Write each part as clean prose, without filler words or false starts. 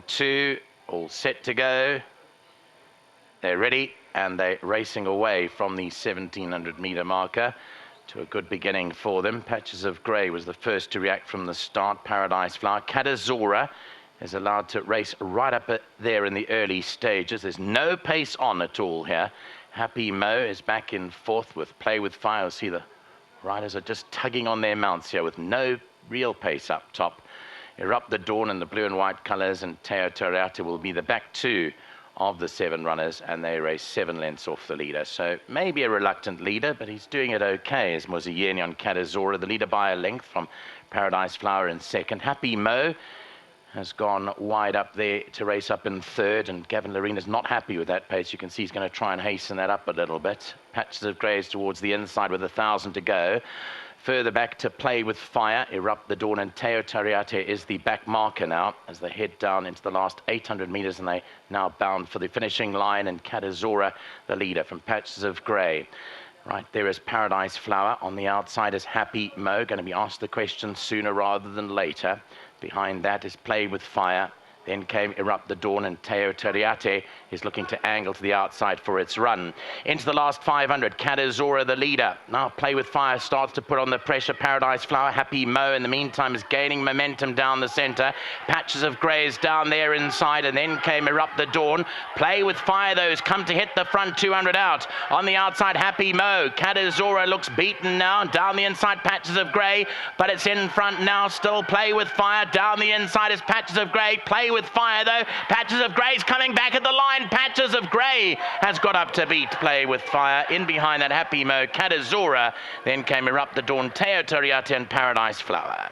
2, all set to go. They're ready, and they're racing away from the 1700-meter marker to a good beginning for them. Patches of Grey was the first to react from the start. Paradise Flower. Cadazora is allowed to race right up there in the early stages. There's no pace on at all here. Happy Mo is back in fourth with Play With Fire. You'll see the riders are just tugging on their mounts here with no real pace up top. Erupt the Dawn in the blue and white colours, and Teo Toriate will be the back two of the 7 runners, and they race 7 lengths off the leader. So maybe a reluctant leader, but he's doing it okay, as Moziyeni on Cadazora, the leader by a length from Paradise Flower in second. Happy Mo has gone wide up there to race up in third, and Gavin Loreen is not happy with that pace. You can see he's going to try and hasten that up a little bit. Patches of Grey is towards the inside with 1,000 to go. Further back to Play With Fire, Erupt the Dawn, and Teo Toriate is the back marker now as they head down into the last 800 metres, and they now bound for the finishing line, and Cadazora the leader from Patches of Grey. Right there is Paradise Flower. On the outside is Happy Mo, going to be asked the question sooner rather than later. Behind that is Play With Fire. Then came Erupt the Dawn, and Teo Toriate is looking to angle to the outside for its run. Into the last 500, Cadazora the leader. Now Play With Fire starts to put on the pressure. Paradise Flower, Happy Mo in the meantime is gaining momentum down the centre. Patches of Grey is down there inside, and then came Erupt the Dawn. Play With Fire, though, has come to hit the front 200 out. On the outside, Happy Mo. Cadazora looks beaten now. Down the inside, Patches of Grey, but it's in front now. Still Play With Fire. Down the inside is Patches of Grey. Play With Fire, though. Patches of Grey's coming back at the line. Patches of Grey has got up to beat Play With Fire. In behind that, Happy Mo, Cadazora. Then came Erupt the Dawn, Teo Toriate, and Paradise Flower.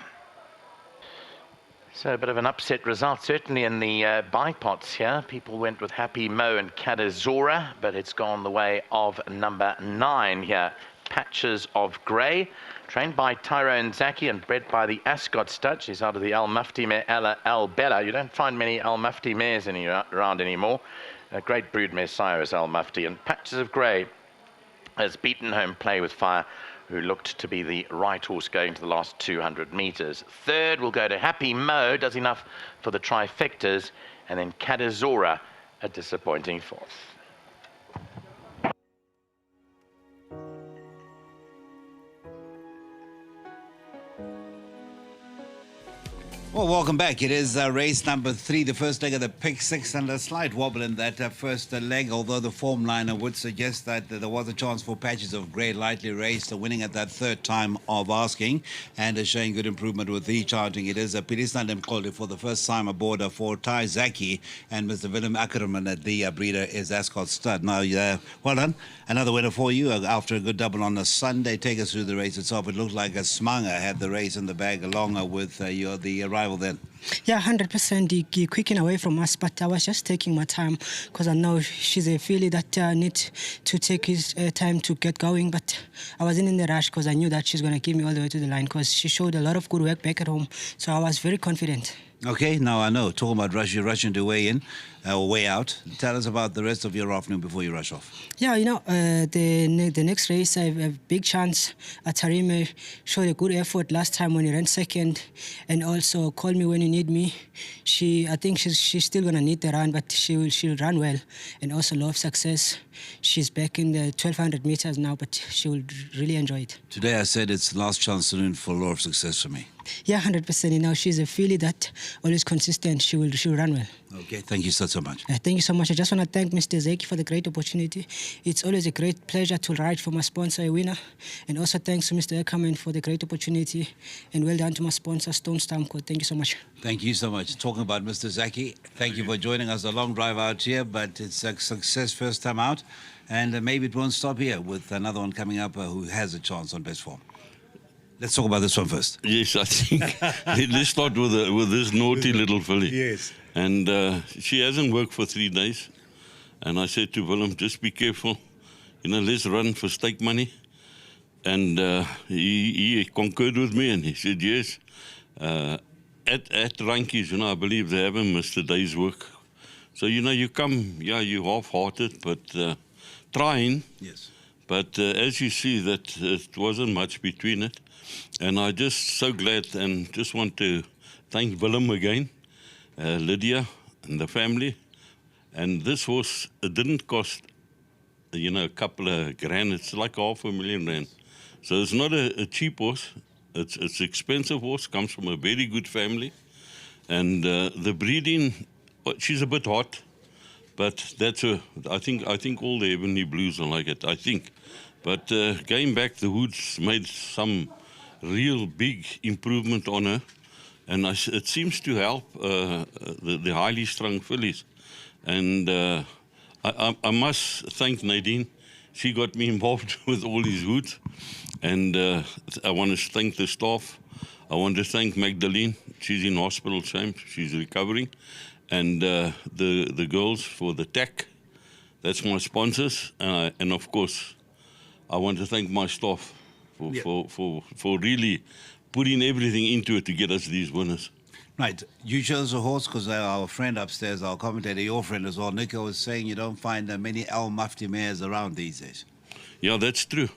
So a bit of an upset result, certainly in the bipots here. People went with Happy Mo and Cadazora, but it's gone the way of number 9 here, Patches of Grey. Trained by Tyrone Zaki and bred by the Ascot stud. She's out of the Al Mufti mare, Al Bella. You don't find many Al Mufti mares around anymore. A great brood mare sire is Al Mufti. And Patches of Grey has beaten home Play With Fire, who looked to be the right horse going to the last 200 metres. Third will go to Happy Mo, does enough for the trifectas. And then Cadazora, a disappointing fourth. Well, welcome back. It is race number 3, the first leg of the pick 6, and a slight wobble in that first leg, although the form liner would suggest that there was a chance for Patches of Grey, lightly raced, winning at that third time of asking, and showing good improvement with recharging. It is a Piristan Demkole for the first time aboard for Ty Zaki, and Mr. Willem Ackerman at the breeder is Ascot Stud. Now, well done. Another winner for you after a good double on a Sunday. Take us through the race itself. It looked like a Smanga had the race in the bag along with the arrival then. Yeah, 100%. He quickened away from us, but I was just taking my time because I know she's a filly that needs to take his time to get going. But I wasn't in the rush because I knew that she's going to keep me all the way to the line because she showed a lot of good work back at home. So I was very confident. Okay, now I know. Talking about rushing to weigh in or way out. Tell us about the rest of your afternoon before you rush off. Yeah, you know, the next race, I have a big chance. Tarime showed a good effort last time when he ran second, and also call me when you need me. I think she's still gonna need the run, but she'll run well, and also love success. She's back in the 1200 meters now, but she will really enjoy it. Today I said it's last chance to win for Law of Success for me. Yeah, 100%. You know, she's a filly that always consistent. She'll run well. Okay, thank you so much. Thank you so much. I just want to thank Mr. Zeki for the great opportunity. It's always a great pleasure to ride for my sponsor, a winner. And also thanks to Mr. Ackerman for the great opportunity. And well done to my sponsor, Stone Stamco. Thank you so much. Thank you so much. Talking about Mr. Zaki, thank you for joining us. A long drive out here, but it's a success first time out. And maybe it won't stop here with another one coming up who has a chance on best form. Let's talk about this one first. Yes, I think let's start with this naughty little filly. Yes. And she hasn't worked for 3 days. And I said to Willem, just be careful. You know, let's run for stake money. And he concurred with me and he said, yes. At Rankies, you know, I believe they haven't missed a day's work. So, you know, you come, yeah, you're half-hearted, but trying. Yes. But as you see, that it wasn't much between it. And I'm just so glad and just want to thank Willem again, Lydia, and the family. And this horse, it didn't cost, a couple of grand. It's like $500,000 rand. So it's not a cheap horse. It's expensive horse, comes from a very good family. And the breeding, she's a bit hot, but I think all the Ebony Blues are like it, I think. But going back, the Hoods made some real big improvement on her. And it seems to help the highly strung fillies. And I must thank Nadine. She got me involved with all these Hoods. And I want to thank the staff. I want to thank Magdalene. She's in hospital, Sam. She's recovering. And the girls for the tech. That's my sponsors. And of course, I want to thank my staff for really putting everything into it to get us these winners. Right. You chose a horse because our friend upstairs, our commentator, your friend as well, Nico, was saying you don't find many Al Mufti mares around these days. Yeah, that's true.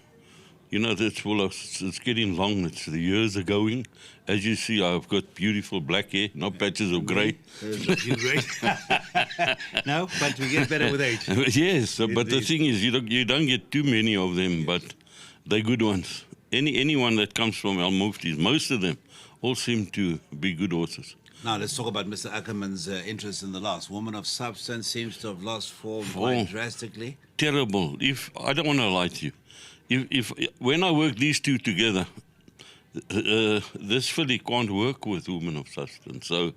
It's getting long. The years are going. As you see, I've got beautiful black hair, not patches of grey. There's a few grey. No, but we get better with age. Yes, but the thing is, you don't get too many of them, but they're good ones. Anyone that comes from Al Muftis, most of them, all seem to be good horses. Now let's talk about Mr. Ackerman's interest in the last. Woman of Substance seems to have lost form quite drastically. Terrible. I don't want to lie to you. When I work these two together, this filly can't work with Woman of Substance. So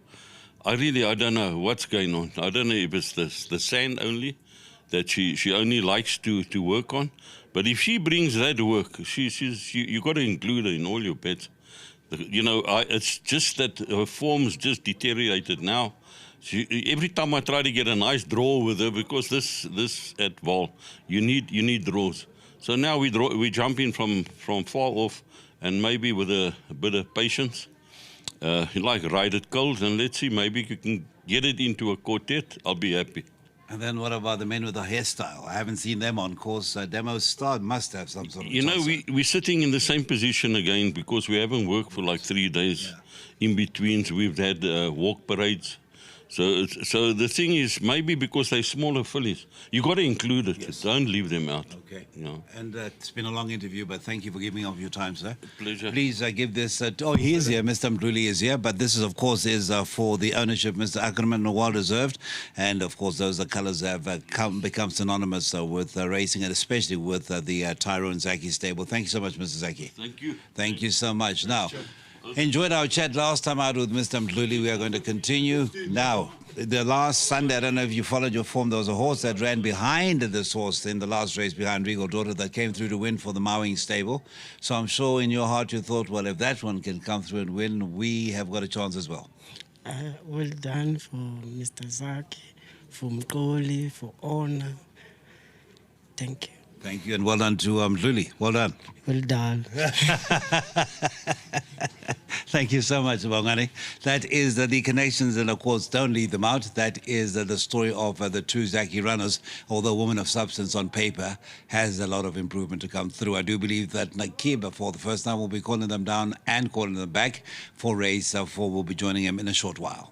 I don't know what's going on. I don't know if it's the sand only that she only likes to work on. But if she brings that work, you got to include her in all your bets. It's just that her form's just deteriorated now. Every time I try to get a nice draw with her, because this at VAAL, you need draws. So now we jump in from far off, and maybe with a bit of patience, ride it cold, and let's see, maybe you can get it into a quartet. I'll be happy. And then what about the men with the hairstyle? I haven't seen them on course. Demo Star must have some sort of... we're sitting in the same position again because we haven't worked for like 3 days. Yeah. In between, we've had walk parades. So the thing is, maybe because they're smaller fillies, you got to include it. Yes. Don't leave them out. Okay. And it's been a long interview, but thank you for giving up your time, sir. Pleasure. Please give this. He is here. Mr. Mdluli is here, but this is, of course, for the ownership, Mr. Ackerman, well deserved. And of course, those colours have become synonymous with racing, and especially with the Tyrone Zaki stable. Thank you so much, Mr. Zaki. Thank you. Thank you so much. Now. Enjoyed our chat last time out with Mr. Mdluli. We are going to continue. Now, the last Sunday, I don't know if you followed your form, there was a horse that ran behind this horse in the last race behind Regal Daughter that came through to win for the Mowing stable. So I'm sure in your heart you thought, well, if that one can come through and win, we have got a chance as well. Well done for Mr. Zaki, for Mkoli, for Honor. Thank you. Thank you, and well done to Mdluli. Well done. Well done. Thank you so much, Bongani. That is the connections, and of course, don't leave them out. That is the story of the two Zaki runners, although Woman of Substance on paper has a lot of improvement to come through. I do believe that Nakiba, for the first time, will be calling them down and calling them back for race 4. Will be joining him in a short while.